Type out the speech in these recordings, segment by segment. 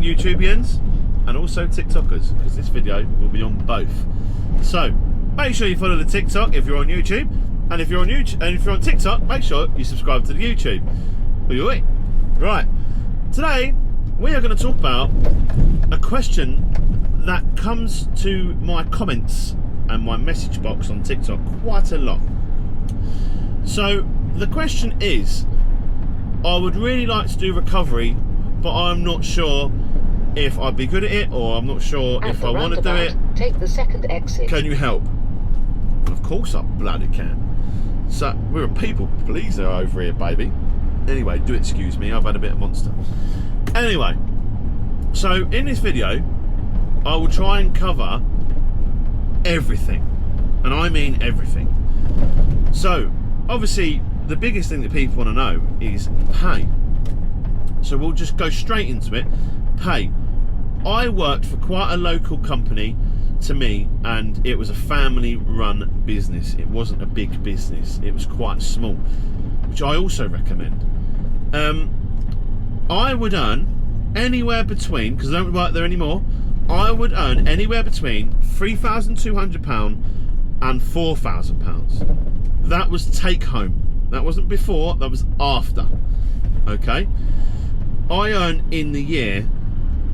YouTubians and also TikTokers, because this video will be on both. So make sure you follow the TikTok if you're on YouTube, and if you're on YouTube and if you're on TikTok, make sure you subscribe to the YouTube. Right, today we are going to talk about a question that comes to my comments and my message box on TikTok quite a lot. So the question is, I would really like to do recovery, but I'm not sure if I'd be good at it, or I'm not sure if I want to do it. Take the second exit. Can you help? Of course I bloody can. So we're a people pleaser over here, baby. Anyway, do excuse me, I've had a bit of Monster. Anyway, so in this video I will try and cover everything, and I mean everything. So obviously the biggest thing that people want to know is pay. So we'll just go straight into it. Pay. I worked for quite a local company to me, and it was a family run business. It wasn't a big business, it was quite small, which I also recommend. I would earn anywhere between, because I don't work there anymore, I would earn anywhere between £3,200 and £4,000. That was take home. That wasn't before, that was after. Okay, I earned in the year,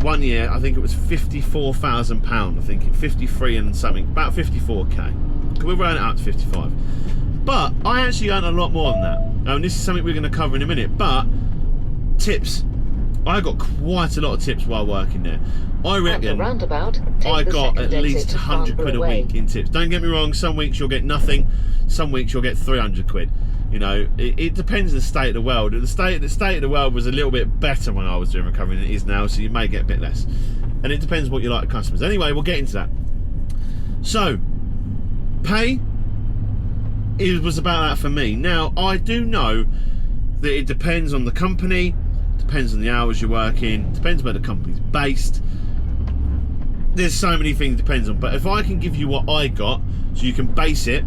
one year, I think it was £54,000. I think 53 and something, about 54k. We'll round it out to 55. But I actually earned a lot more than that. And this is something we're going to cover in a minute. But tips, I got quite a lot of tips while working there. I reckon I got at least 100 quid a week in tips. Don't get me wrong, some weeks you'll get nothing, some weeks you'll get 300 quid. You know, it depends on the state of the world. The state of the world was a little bit better when I was doing recovery than it is now, so you may get a bit less. And it depends what you like customers. Anyway, we'll get into that. So, pay was about that for me. Now, I do know that it depends on the company, depends on the hours you're working, depends where the company's based. There's so many things it depends on, but if I can give you what I got, so you can base it.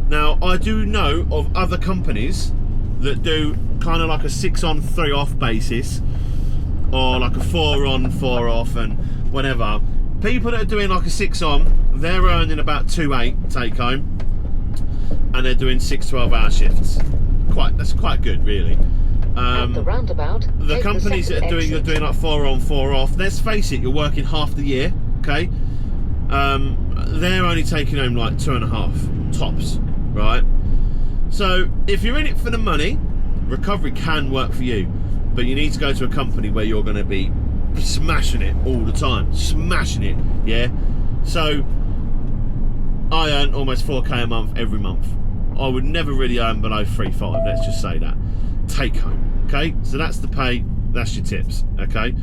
Now, I do know of other companies that do kind of like a 6 on 3 off basis, or like a 4 on 4 off and whatever. People that are doing like a 6 on, they're earning about 2.8 take home, and they're doing 6 12-hour shifts. That's quite good, really. At the roundabout, the companies that are doing like 4 on 4 off, let's face it, you're working half the year, okay? They're only taking home like 2.5 tops, right? So if you're in it for the money, recovery can work for you, but you need to go to a company where you're going to be smashing it all the time, smashing it, yeah? So I earn almost 4k a month every month. I would never really earn below 3.5, let's just say that. Take home, okay? So that's the pay, that's your tips, okay?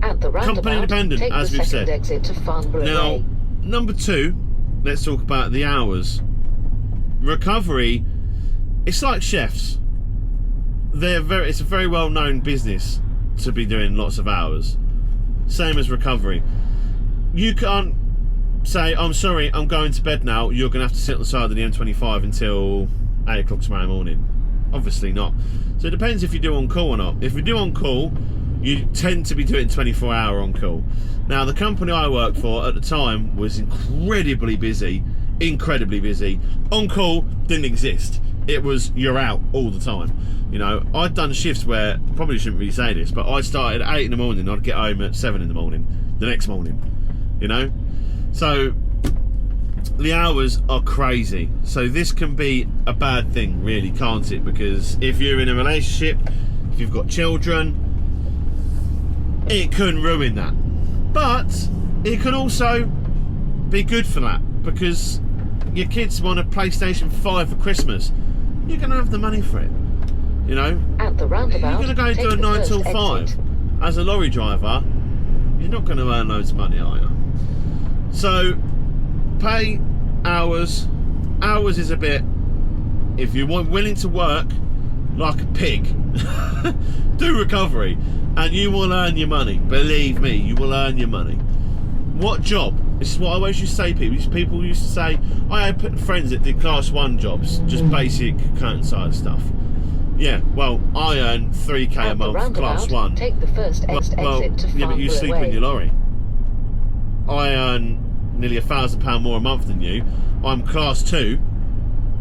At the company independent, as we've said. Now, number 2, let's talk about the hours. Recovery, it's like chefs. It's a very well-known business to be doing lots of hours. Same as recovery. You can't say, I'm sorry, I'm going to bed now, you're going to have to sit on the side of the M25 until 8 o'clock tomorrow morning. Obviously not. So it depends if you do on call or not. If you do on call, you tend to be doing 24-hour on call. Now, the company I worked for at the time was incredibly busy. On call didn't exist. It was you're out all the time. You know, I'd done shifts where, probably shouldn't really say this, but I started at 8 in the morning, I'd get home at 7 in the morning the next morning, you know? So the hours are crazy. So this can be a bad thing, really, can't it? Because if you're in a relationship, if you've got children, it can ruin that. But it can also be good for that, because your kids want a PlayStation 5 for Christmas. You're going to have the money for it, you know? At the roundabout, you're going to go do a 9 till 5 as a lorry driver. You're not going to earn loads of money, are you? So, pay, hours is a bit, if you're willing to work like a pig, do recovery, and you will earn your money. Believe me, you will earn your money. What job? This is what I always used to say. People used to say, I had friends that did class 1 jobs, just basic curtain side stuff. Yeah, well, I earn 3k a At the month, class roundabout, 1. take the first Well, exit to yeah, but you Farnborough sleep Way. in your lorry. I earn nearly £1,000 more a month than you. I'm class 2,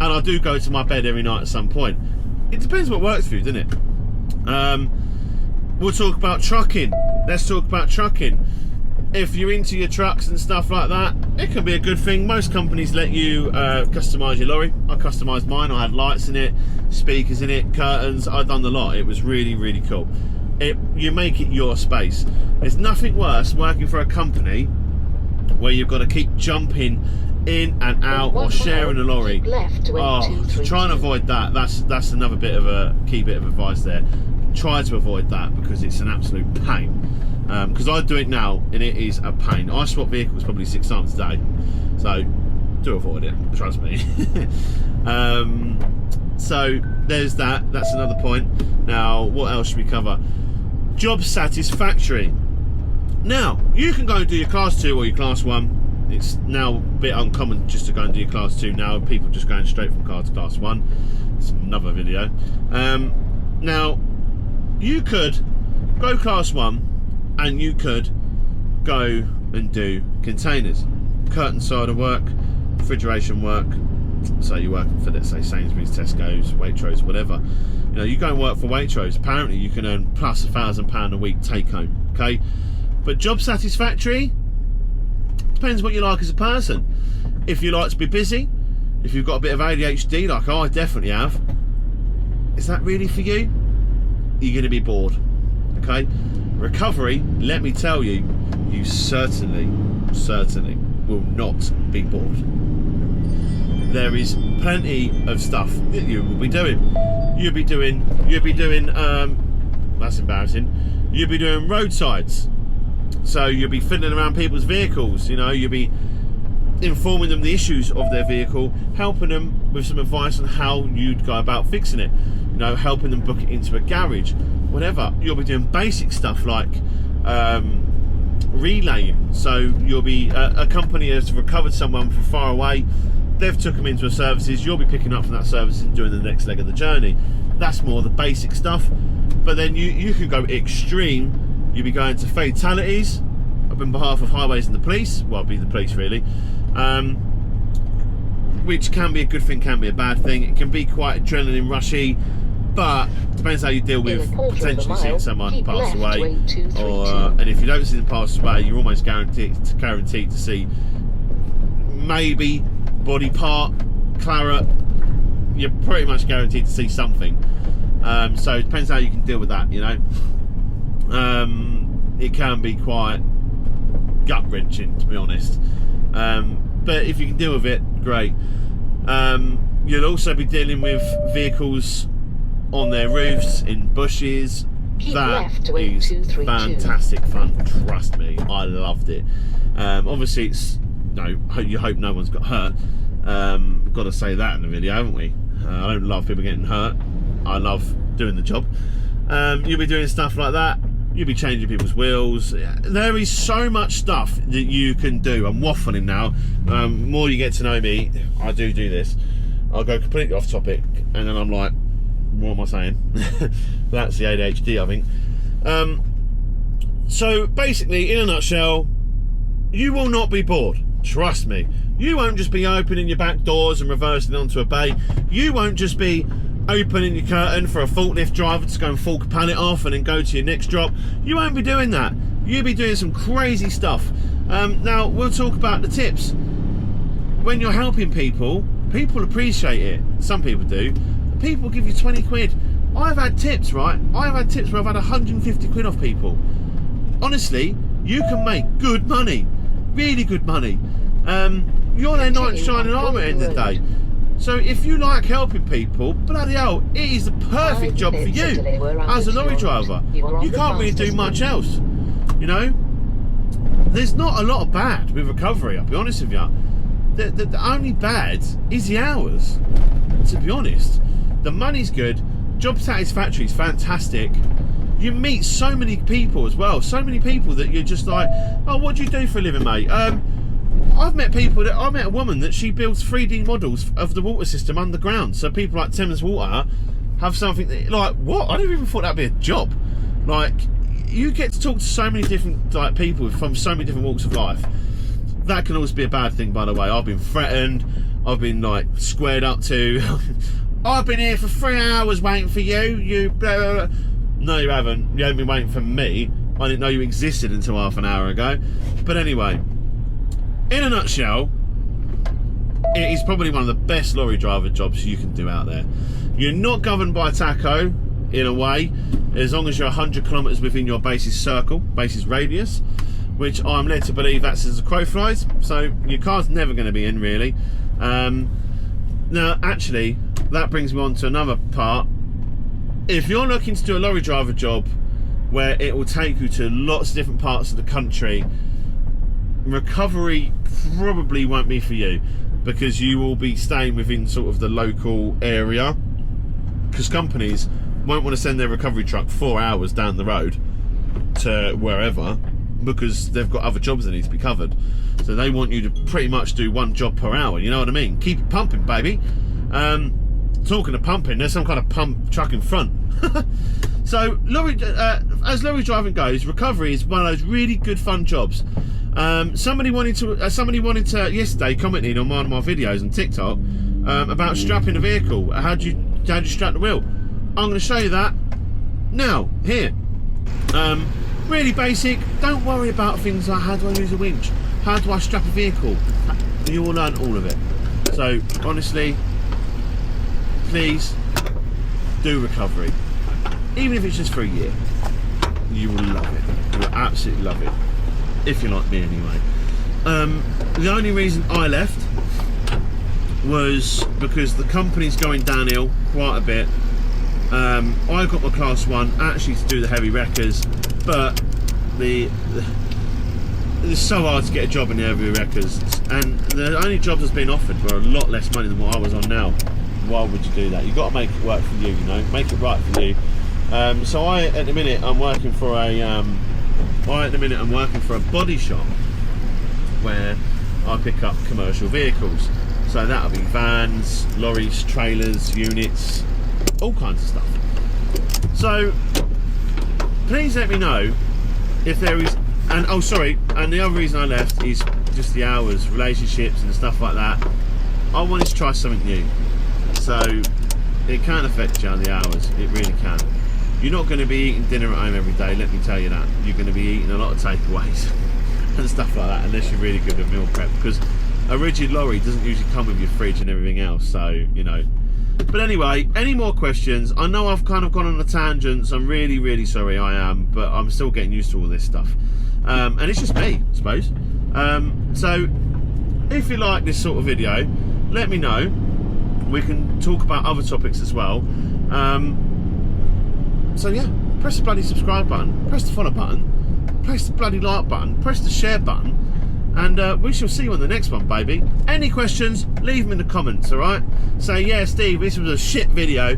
and I do go to my bed every night at some point. It depends what works for you, doesn't it? We'll talk about trucking. Let's talk about trucking. If you're into your trucks and stuff like that, it can be a good thing. Most companies let you customise your lorry. I customised mine. I had lights in it, speakers in it, curtains. I've done the lot. It was really, really cool. You make it your space. There's nothing worse working for a company where you've got to keep jumping in and out or sharing a lorry. Left to Try and avoid that. That's another bit of a key bit of advice there. Try to avoid that because it's an absolute pain. Because I do it now and it is a pain. I swap vehicles probably 6 times a day, so do avoid it, trust me. So there's that. That's another point. Now, what else should we cover? Job satisfactory. Now, you can go and do your class 2 or your class 1. It's now a bit uncommon just to go and do your class 2 now. People just going straight from car to class 1. It's another video. Now, you could go class 1 and you could go and do containers, curtain cider work, refrigeration work. So you're working for, let's say, Sainsbury's, Tesco's, Waitrose, whatever. You know, you go and work for Waitrose. Apparently, you can earn plus £1,000 a week take home. Okay, but job satisfactory depends what you like as a person. If you like to be busy, if you've got a bit of ADHD, like I definitely have, is that really for you? You're going to be bored. Okay. Recovery, let me tell you, you certainly will not be bored. There is plenty of stuff that you will be doing. You'll be doing that's embarrassing. You'll be doing roadsides. So you'll be fiddling around people's vehicles, you know, you'll be informing them the issues of their vehicle, helping them with some advice on how you'd go about fixing it, you know, helping them book it into a garage, whatever. You'll be doing basic stuff like relaying. So you'll be a company has recovered someone from far away, they've took them into a services, you'll be picking up from that service and doing the next leg of the journey. That's more the basic stuff. But then you could go extreme. You'll be going to fatalities on behalf of highways and the police. Well, it'd be the police really. Which can be a good thing, can be a bad thing. It can be quite adrenaline rushy, but depends how you deal with potentially seeing someone pass away. And if you don't see them pass away, you're almost guaranteed to see maybe body part, claret. You're pretty much guaranteed to see something. So it depends how you can deal with that, you know. It can be quite gut-wrenching, to be honest. But if you can deal with it, great. You'll also be dealing with vehicles on their roofs, in bushes. That is fantastic fun, trust me. I loved it. Obviously, you hope no one's got hurt. We've got to say that in the video, haven't we? I don't love people getting hurt. I love doing the job. You'll be doing stuff like that. You'll be changing people's wheels. There is so much stuff that you can do. I'm waffling now. More you get to know me, I do this. I'll go completely off topic, and then I'm like, what am I saying? That's the ADHD, I think. So basically, in a nutshell, you will not be bored. Trust me. You won't just be opening your back doors and reversing onto a bay. You won't just be opening your curtain for a forklift driver to go and fork a pallet off and then go to your next drop. You won't be doing that. You'll be doing some crazy stuff. Now, we'll talk about the tips. When you're helping people, people appreciate it. Some people do. People give you 20 quid. I've had tips, right? I've had tips where I've had 150 quid off people. Honestly, you can make good money. Really good money. You're their knight in shining armour at the end of the day. So if you like helping people, bloody hell, it is the perfect job for you as a lorry driver. You can't really do much else, you know. There's not a lot of bad with recovery, I'll be honest with you. The only bad is the hours, to be honest. The money's good, job satisfactory is fantastic. You meet so many people as well, so many people that you're just like, oh, what do you do for a living, mate? I met a woman that she builds 3D models of the water system underground. So people like Thames Water, have something that, like, what? I never even thought that'd be a job. Like, you get to talk to so many different like people from so many different walks of life. That can always be a bad thing, by the way. I've been threatened. I've been like squared up to. I've been here for 3 hours waiting for you. You blah, blah, blah. No, you haven't. You haven't been waiting for me. I didn't know you existed until half an hour ago. But anyway, in a nutshell, it is probably one of the best lorry driver jobs you can do out there. You're not governed by TACO in a way, as long as you're 100 kilometres within your base's circle, base's radius, which I'm led to believe that's as a crow flies. So your car's never going to be in, really. Now, actually, that brings me on to another part. If you're looking to do a lorry driver job where it will take you to lots of different parts of the country, recovery probably won't be for you, because you will be staying within sort of the local area, because companies won't want to send their recovery truck 4 hours down the road to wherever, because they've got other jobs that need to be covered. So they want you to pretty much do one job per hour, you know what I mean? Keep it pumping, baby. Talking of pumping, there's some kind of pump truck in front. So as lorry driving goes, recovery is one of those really good fun jobs. Somebody wanted to yesterday commented on one of my videos on TikTok about strapping a vehicle. How do you strap the wheel? I'm going to show you that now here. Really basic. Don't worry about things like how do I use a winch, how do I strap a vehicle. You will learn all of it. So honestly, please do recovery, even if it's just for a year. You will love it. You will absolutely love it, if you're like me anyway. The only reason I left was because the company's going downhill quite a bit. I got my class 1 actually to do the heavy wreckers, but it's so hard to get a job in the heavy wreckers, and the only jobs that's been offered were a lot less money than what I was on now. Why would you do that? You've got to make it work for you, you know, make it right for you. So at the minute I'm working for a body shop where I pick up commercial vehicles. So that'll be vans, lorries, trailers, units, all kinds of stuff. So please let me know if there is, and the other reason I left is just the hours, relationships and stuff like that. I wanted to try something new. So it can affect you on the hours, it really can. You're not going to be eating dinner at home every day, let me tell you that. You're going to be eating a lot of takeaways and stuff like that, unless you're really good at meal prep, because a rigid lorry doesn't usually come with your fridge and everything else, so, you know. But anyway, any more questions? I know I've kind of gone on a tangent, so I'm really, really sorry, I am, but I'm still getting used to all this stuff. And it's just me, I suppose. So, if you like this sort of video, let me know. We can talk about other topics as well. So yeah, press the bloody subscribe button, press the follow button, press the bloody like button, press the share button, and we shall see you on the next one, baby. Any questions, leave them in the comments, alright? Say, yeah, Steve, this was a shit video.